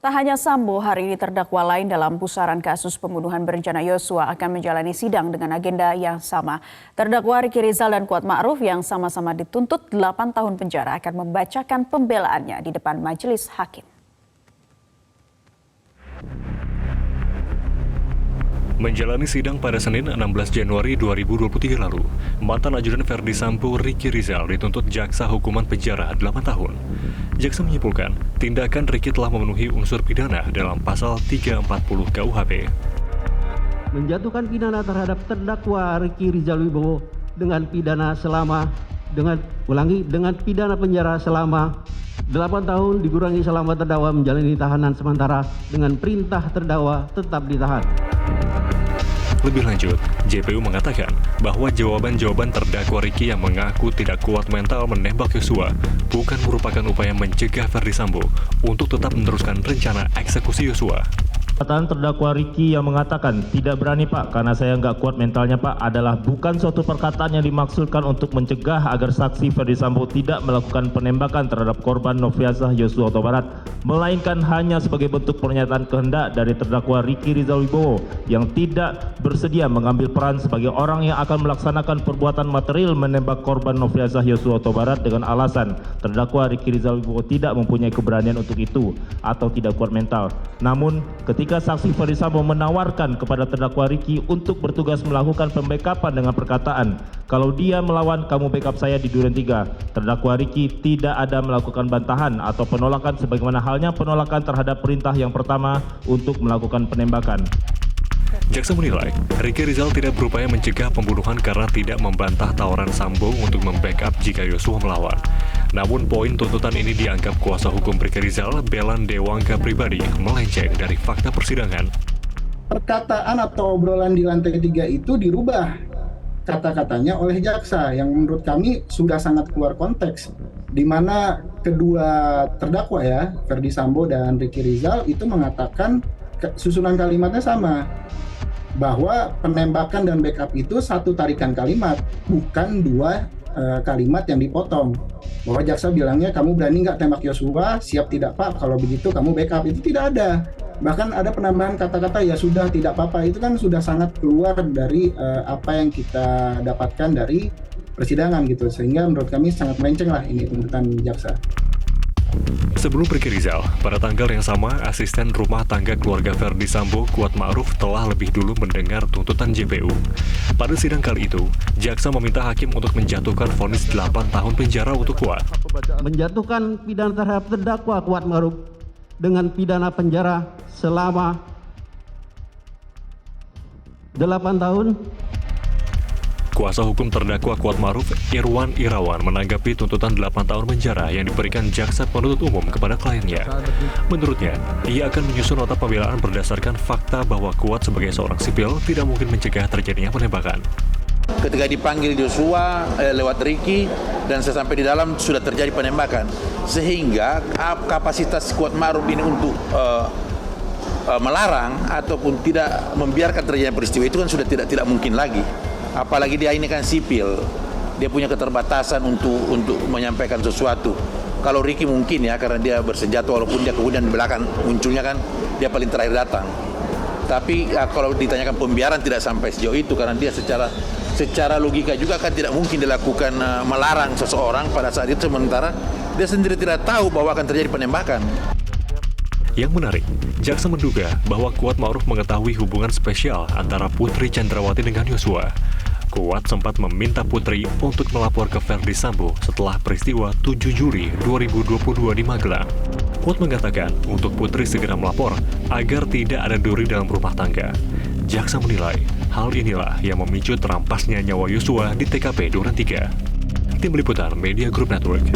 Tak hanya Sambo, hari ini terdakwa lain dalam pusaran kasus pembunuhan berencana Yosua akan menjalani sidang dengan agenda yang sama. Terdakwa Ricky Rizal dan Kuat Ma'ruf yang sama-sama dituntut 8 tahun penjara akan membacakan pembelaannya di depan majelis hakim. Menjalani sidang pada Senin 16 Januari 2023 lalu, mantan ajudan Verdi Sambo Ricky Rizal dituntut jaksa hukuman penjara 8 tahun. Jaksa menyimpulkan, tindakan Ricky telah memenuhi unsur pidana dalam pasal 340 KUHP. Menjatuhkan pidana terhadap terdakwa Ricky Rizal Wibowo dengan pidana pidana penjara selama 8 tahun dikurangi selama terdakwa menjalani tahanan sementara dengan perintah terdakwa tetap ditahan. Lebih lanjut, JPU mengatakan bahwa jawaban-jawaban terdakwa Ricky yang mengaku tidak kuat mental menembak Yosua bukan merupakan upaya mencegah Verdi Sambo untuk tetap meneruskan rencana eksekusi Yosua. Perkataan terdakwa Ricky yang mengatakan tidak berani Pak karena saya nggak kuat mentalnya Pak adalah bukan suatu perkataan yang dimaksudkan untuk mencegah agar saksi Verdi Sambo tidak melakukan penembakan terhadap korban Nofriansah Yosua Huta Barat, melainkan hanya sebagai bentuk pernyataan kehendak dari terdakwa Ricky Rizal Wibowo yang tidak bersedia mengambil peran sebagai orang yang akan melaksanakan perbuatan material menembak korban Nofriansah Yosua Huta Barat dengan alasan terdakwa Ricky Rizal Wibowo tidak mempunyai keberanian untuk itu atau tidak kuat mental. Namun ketika saksi Verdi Sambo menawarkan kepada terdakwa Ricky untuk bertugas melakukan pembackupan dengan perkataan, kalau dia melawan kamu backup saya di Duren 3. Terdakwa Ricky tidak ada melakukan bantahan atau penolakan sebagaimana halnya penolakan terhadap perintah yang pertama untuk melakukan penembakan. Jaksa menilai, Ricky Rizal tidak berupaya mencegah pembunuhan karena tidak membantah tawaran Sambo untuk membackup jika Yosua melawan. Namun poin tuntutan ini dianggap kuasa hukum Ricky Rizal, Belan Dewangga pribadi, melenceng dari fakta persidangan. Perkataan atau obrolan di lantai 3 itu dirubah kata-katanya oleh jaksa yang menurut kami sudah sangat keluar konteks, di mana kedua terdakwa ya, Verdi Sambo dan Ricky Rizal itu mengatakan susunan kalimatnya sama, bahwa penembakan dan backup itu satu tarikan kalimat, bukan dua kalimat yang dipotong. Bahwa jaksa bilangnya kamu berani nggak tembak Yosua, siap tidak Pak, kalau begitu kamu backup, itu tidak ada. Bahkan ada penambahan kata-kata ya sudah tidak apa-apa, itu kan sudah sangat keluar dari apa yang kita dapatkan dari persidangan gitu, sehingga menurut kami sangat melenceng lah ini tuntutan jaksa. Sebelum Ricky Rizal, pada tanggal yang sama, asisten rumah tangga keluarga Verdi Sambo, Kuat Ma'ruf, telah lebih dulu mendengar tuntutan JPU. Pada sidang kali itu, jaksa meminta hakim untuk menjatuhkan vonis 8 tahun penjara untuk Kuat. Menjatuhkan pidana terhadap terdakwa Kuat Ma'ruf dengan pidana penjara selama 8 tahun. Kuasa hukum terdakwa Kuat Ma'ruf, Irwan Irawan, menanggapi tuntutan 8 tahun penjara yang diberikan jaksa penuntut umum kepada kliennya. Menurutnya, ia akan menyusun nota pembelaan berdasarkan fakta bahwa Kuat sebagai seorang sipil tidak mungkin mencegah terjadinya penembakan. Ketika dipanggil Yosua lewat Ricky dan sesampai di dalam sudah terjadi penembakan, sehingga kapasitas Kuat Ma'ruf ini untuk melarang ataupun tidak membiarkan terjadi peristiwa itu kan sudah tidak mungkin lagi. Apalagi dia ini kan sipil, dia punya keterbatasan untuk menyampaikan sesuatu. Kalau Ricky mungkin ya, karena dia bersenjata walaupun dia kemudian di belakang munculnya kan dia paling terakhir datang. Tapi kalau ditanyakan pembiaran tidak sampai sejauh itu karena dia secara logika juga kan tidak mungkin dilakukan melarang seseorang pada saat itu sementara dia sendiri tidak tahu bahwa akan terjadi penembakan. Yang menarik, jaksa menduga bahwa Kuat Ma'ruf mengetahui hubungan spesial antara Putri Chandrawati dengan Yosua. Kuat sempat meminta Putri untuk melapor ke Verdi Sambo setelah peristiwa 7 Juli 2022 di Magelang. Kuat mengatakan untuk Putri segera melapor agar tidak ada duri dalam rumah tangga. Jaksa menilai hal inilah yang memicu terampasnya nyawa Yosua di TKP Duren 3. Tim Liputan Media Group Network.